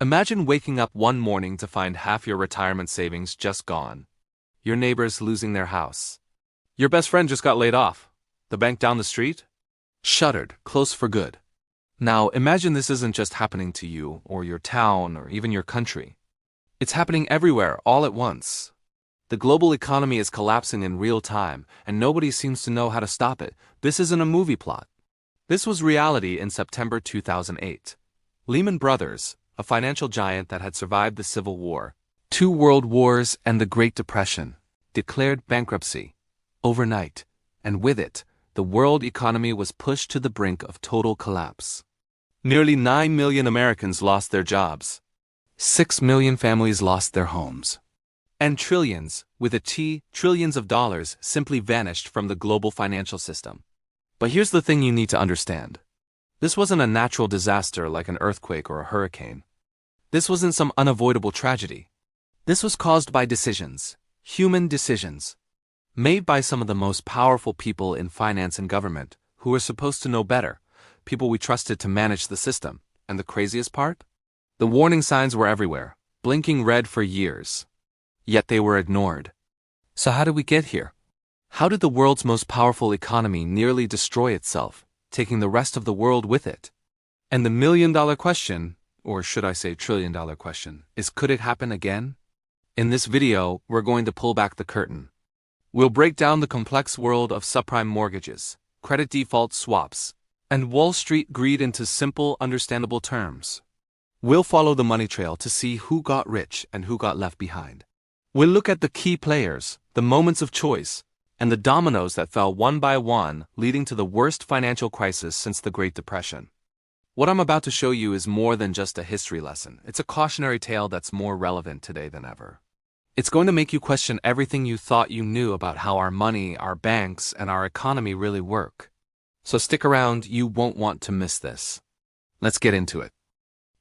Imagine waking up one morning to find half your retirement savings just gone. Your neighbors losing their house. Your best friend just got laid off. The bank down the street? Shuttered, closed for good. Now imagine this isn't just happening to you, or your town, or even your country. It's happening everywhere, all at once. The global economy is collapsing in real time, and nobody seems to know how to stop it. This isn't a movie plot. This was reality in September 2008. Lehman Brothers, a financial giant that had survived the Civil War, 2 world wars, and the Great Depression, declared bankruptcy overnight, and with it, the world economy was pushed to the brink of total collapse. Nearly 9 million Americans lost their jobs. 6 million families lost their homes. And trillions, with a T, trillions of dollars simply vanished from the global financial system. But here's the thing you need to understand. This wasn't a natural disaster like an earthquake or a hurricane. This wasn't some unavoidable tragedy. This was caused by decisions, human decisions, made by some of the most powerful people in finance and government, who were supposed to know better, people we trusted to manage the system. And the craziest part? The warning signs were everywhere, blinking red for years. Yet they were ignored. So how did we get here? How did the world's most powerful economy nearly destroy itself, taking the rest of the world with it? And the million-dollar question, or should I say trillion-dollar question, is could it happen again? In this video, we're going to pull back the curtain. We'll break down the complex world of subprime mortgages, credit default swaps, and Wall Street greed into simple, understandable terms. We'll follow the money trail to see who got rich and who got left behind. We'll look at the key players, the moments of choice, and the dominoes that fell one by one, leading to the worst financial crisis since the Great Depression. What I'm about to show you is more than just a history lesson. It's a cautionary tale that's more relevant today than ever. It's going to make you question everything you thought you knew about how our money, our banks, and our economy really work. So stick around, you won't want to miss this. Let's get into it.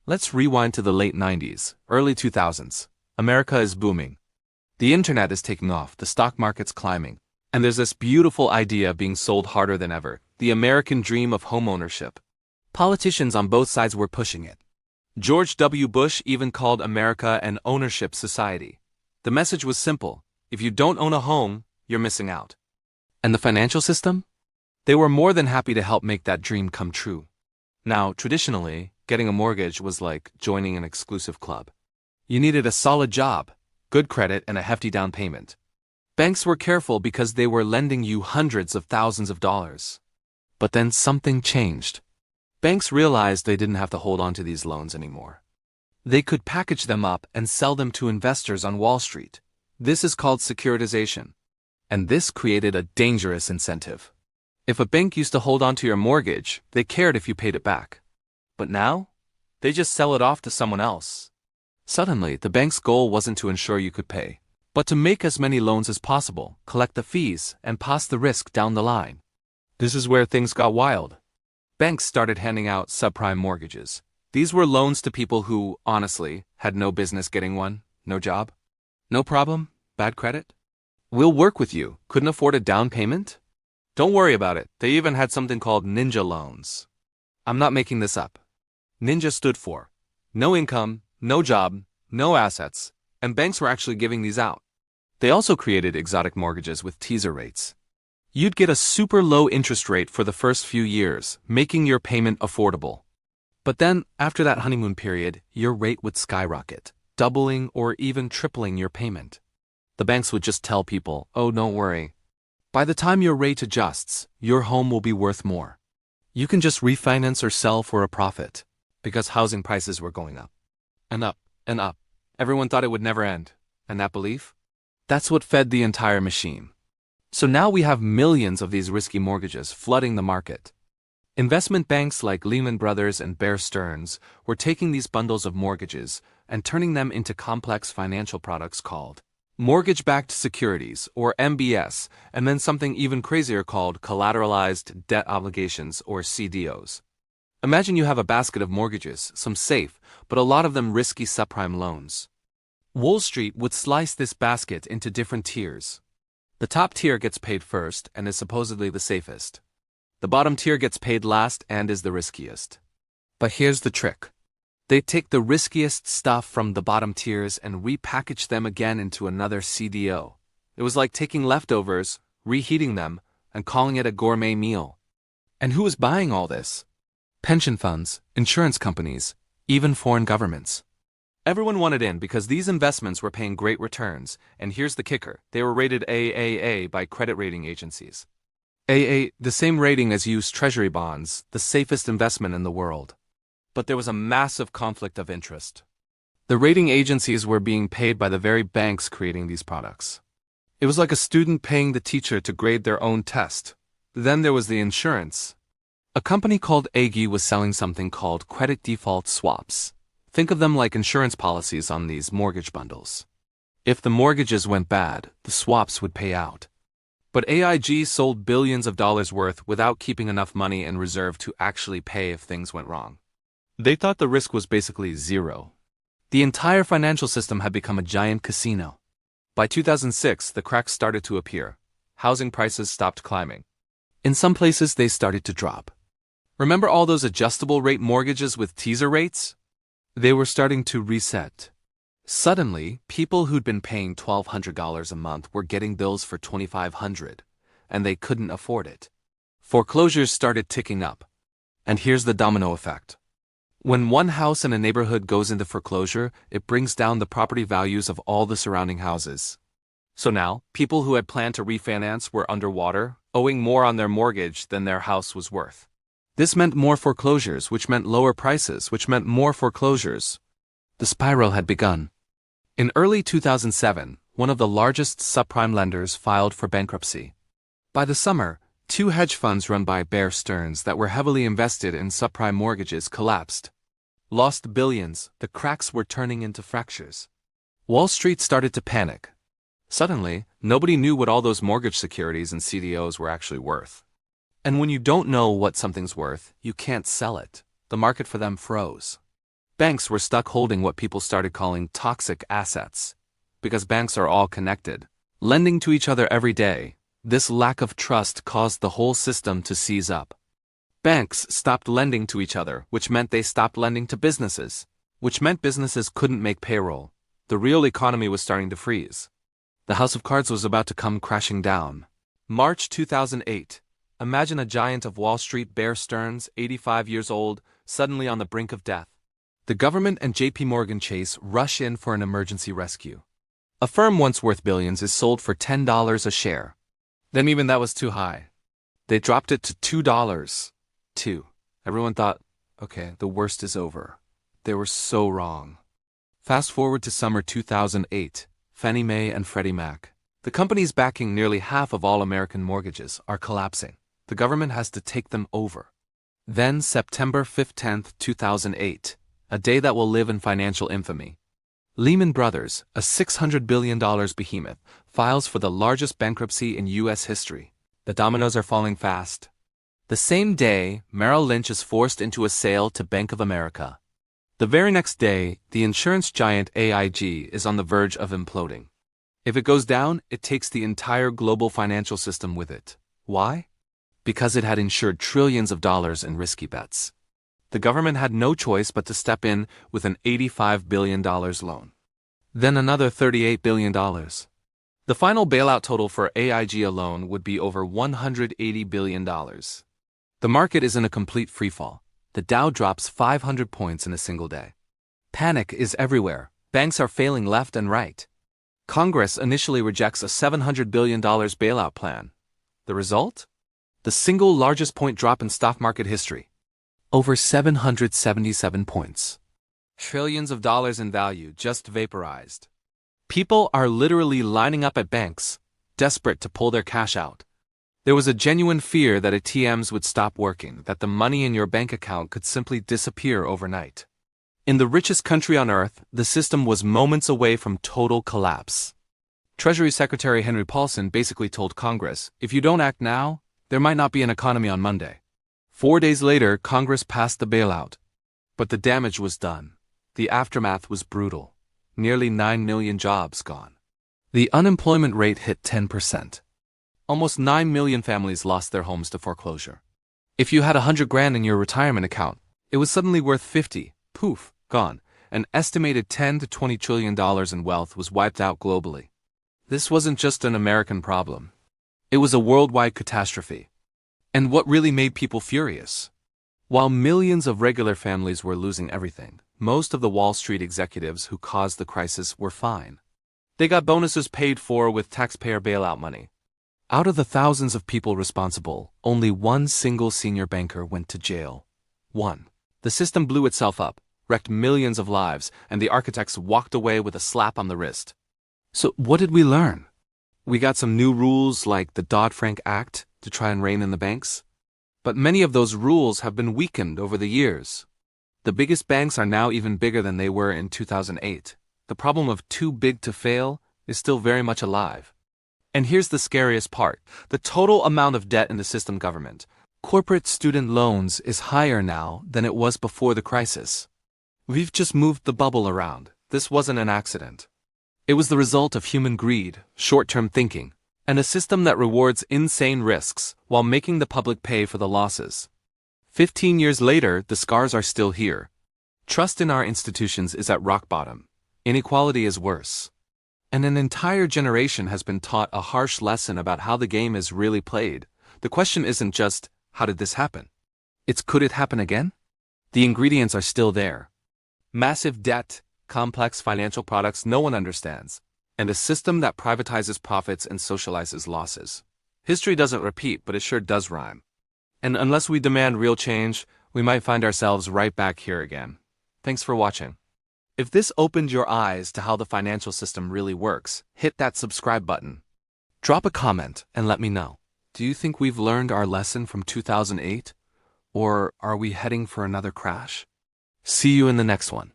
Let's rewind to the late 90s, early 2000s. America is booming. The internet is taking off, the stock market's climbing, and there's this beautiful idea being sold harder than ever, the American dream of homeownership. Politicians on both sides were pushing it. George W. Bush even called America an ownership society. The message was simple: if you don't own a home, you're missing out. And the financial system? They were more than happy to help make that dream come true. Now, traditionally, getting a mortgage was like joining an exclusive club. You needed a solid job, good credit, and a hefty down payment. Banks were careful because they were lending you hundreds of thousands of dollars. But then something changed. Banks realized they didn't have to hold on to these loans anymore. They could package them up and sell them to investors on Wall Street. This is called securitization. And this created a dangerous incentive. If a bank used to hold on to your mortgage, they cared if you paid it back. But now, they just sell it off to someone else. Suddenly, the bank's goal wasn't to ensure you could pay, but to make as many loans as possible, collect the fees, and pass the risk down the line. This is where things got wild. Banks started handing out subprime mortgages. These were loans to people who, honestly, had no business getting one, no job. No problem? Bad credit? We'll work with you. Couldn't afford a down payment? Don't worry about it. They even had something called ninja loans. I'm not making this up. Ninja stood for no income, no job, no assets, and banks were actually giving these out. They also created exotic mortgages with teaser rates. You'd get a super low interest rate for the first few years, making your payment affordable. But then, after that honeymoon period, your rate would skyrocket, doubling or even tripling your payment. The banks would just tell people, oh, don't worry. By the time your rate adjusts, your home will be worth more. You can just refinance or sell for a profit, because housing prices were going up. And up, and up. Everyone thought it would never end. And that belief? That's what fed the entire machine. So now we have millions of these risky mortgages flooding the market. Investment banks like Lehman Brothers and Bear Stearns were taking these bundles of mortgages and turning them into complex financial products called mortgage-backed securities, or MBS, and then something even crazier called Collateralized Debt Obligations, or CDOs. Imagine you have a basket of mortgages, some safe, but a lot of them risky subprime loans. Wall Street would slice this basket into different tiers. The top tier gets paid first and is supposedly the safest. The bottom tier gets paid last and is the riskiest. But here's the trick. They take the riskiest stuff from the bottom tiers and repackage them again into another CDO. It was like taking leftovers, reheating them, and calling it a gourmet meal. And who was buying all this? Pension funds, insurance companies, even foreign governments. Everyone wanted in because these investments were paying great returns, and here's the kicker, they were rated AAA by credit rating agencies. AA, the same rating as U.S. Treasury bonds, the safest investment in the world. But there was a massive conflict of interest. The rating agencies were being paid by the very banks creating these products. It was like a student paying the teacher to grade their own test. Then there was the insurance. A company called AG was selling something called credit default swaps. Think of them like insurance policies on these mortgage bundles. If the mortgages went bad, the swaps would pay out. But AIG sold billions of dollars worth without keeping enough money in reserve to actually pay if things went wrong. They thought the risk was basically zero. The entire financial system had become a giant casino. By 2006, the cracks started to appear. Housing prices stopped climbing. In some places, they started to drop. Remember all those adjustable rate mortgages with teaser rates? They were starting to reset. Suddenly, people who'd been paying $1,200 a month were getting bills for $2,500, and they couldn't afford it. Foreclosures started ticking up. And here's the domino effect. When one house in a neighborhood goes into foreclosure, it brings down the property values of all the surrounding houses. So now, people who had planned to refinance were underwater, owing more on their mortgage than their house was worth. This meant more foreclosures, which meant lower prices, which meant more foreclosures. The spiral had begun. In early 2007, one of the largest subprime lenders filed for bankruptcy. By the summer, 2 hedge funds run by Bear Stearns that were heavily invested in subprime mortgages collapsed. Lost billions, the cracks were turning into fractures. Wall Street started to panic. Suddenly, nobody knew what all those mortgage securities and CDOs were actually worth. And when you don't know what something's worth, you can't sell it. The market for them froze. Banks were stuck holding what people started calling toxic assets. Because banks are all connected, lending to each other every day, this lack of trust caused the whole system to seize up. Banks stopped lending to each other, which meant they stopped lending to businesses, which meant businesses couldn't make payroll. The real economy was starting to freeze. The house of cards was about to come crashing down. March 2008. Imagine a giant of Wall Street, Bear Stearns, 85 years old, suddenly on the brink of death. The government and JP Morgan Chase rush in for an emergency rescue. A firm once worth billions is sold for $10 a share. Then even that was too high. They dropped it to $2. Everyone thought, okay, the worst is over. They were so wrong. Fast forward to summer 2008, Fannie Mae and Freddie Mac. The companies backing nearly half of all American mortgages are collapsing. The government has to take them over. Then September 15, 2008, a day that will live in financial infamy. Lehman Brothers, a $600 billion behemoth, files for the largest bankruptcy in U.S. history. The dominoes are falling fast. The same day, Merrill Lynch is forced into a sale to Bank of America. The very next day, the insurance giant AIG is on the verge of imploding. If it goes down, it takes the entire global financial system with it. Why? Because it had insured trillions of dollars in risky bets. The government had no choice but to step in with an $85 billion loan. Then another $38 billion. The final bailout total for AIG alone would be over $180 billion. The market is in a complete freefall. The Dow drops 500 points in a single day. Panic is everywhere. Banks are failing left and right. Congress initially rejects a $700 billion bailout plan. The result? The single largest point drop in stock market history. Over 777 points. Trillions of dollars in value just vaporized. People are literally lining up at banks, desperate to pull their cash out. There was a genuine fear that ATMs would stop working, that the money in your bank account could simply disappear overnight. In the richest country on earth, the system was moments away from total collapse. Treasury Secretary Henry Paulson basically told Congress, if you don't act now, there might not be an economy on Monday. 4 days later, Congress passed the bailout. But the damage was done. The aftermath was brutal. Nearly 9 million jobs gone. The unemployment rate hit 10%. Almost 9 million families lost their homes to foreclosure. If you had $100,000 in your retirement account, it was suddenly worth 50. Poof, gone. An estimated $10 to $20 trillion in wealth was wiped out globally. This wasn't just an American problem. It was a worldwide catastrophe. And what really made people furious? While millions of regular families were losing everything, most of the Wall Street executives who caused the crisis were fine. They got bonuses paid for with taxpayer bailout money. Out of the thousands of people responsible, only one single senior banker went to jail. One. The system blew itself up, wrecked millions of lives, and the architects walked away with a slap on the wrist. So what did we learn? We got some new rules like the Dodd-Frank Act to try and rein in the banks. But many of those rules have been weakened over the years. The biggest banks are now even bigger than they were in 2008. The problem of too big to fail is still very much alive. And here's the scariest part. The total amount of debt in the system government, corporate student loans, is higher now than it was before the crisis. We've just moved the bubble around. This wasn't an accident. It was the result of human greed, short-term thinking, and a system that rewards insane risks while making the public pay for the losses. 15 years later, the scars are still here. Trust in our institutions is at rock bottom. Inequality is worse. And an entire generation has been taught a harsh lesson about how the game is really played. The question isn't just, how did this happen? It's, could it happen again? The ingredients are still there. Massive debt, complex financial products no one understands, and a system that privatizes profits and socializes losses. History doesn't repeat, but it sure does rhyme. And unless we demand real change, we might find ourselves right back here again. Thanks for watching. If this opened your eyes to how the financial system really works, hit that subscribe button. Drop a comment and let me know. Do you think we've learned our lesson from 2008? Or are we heading for another crash? See you in the next one.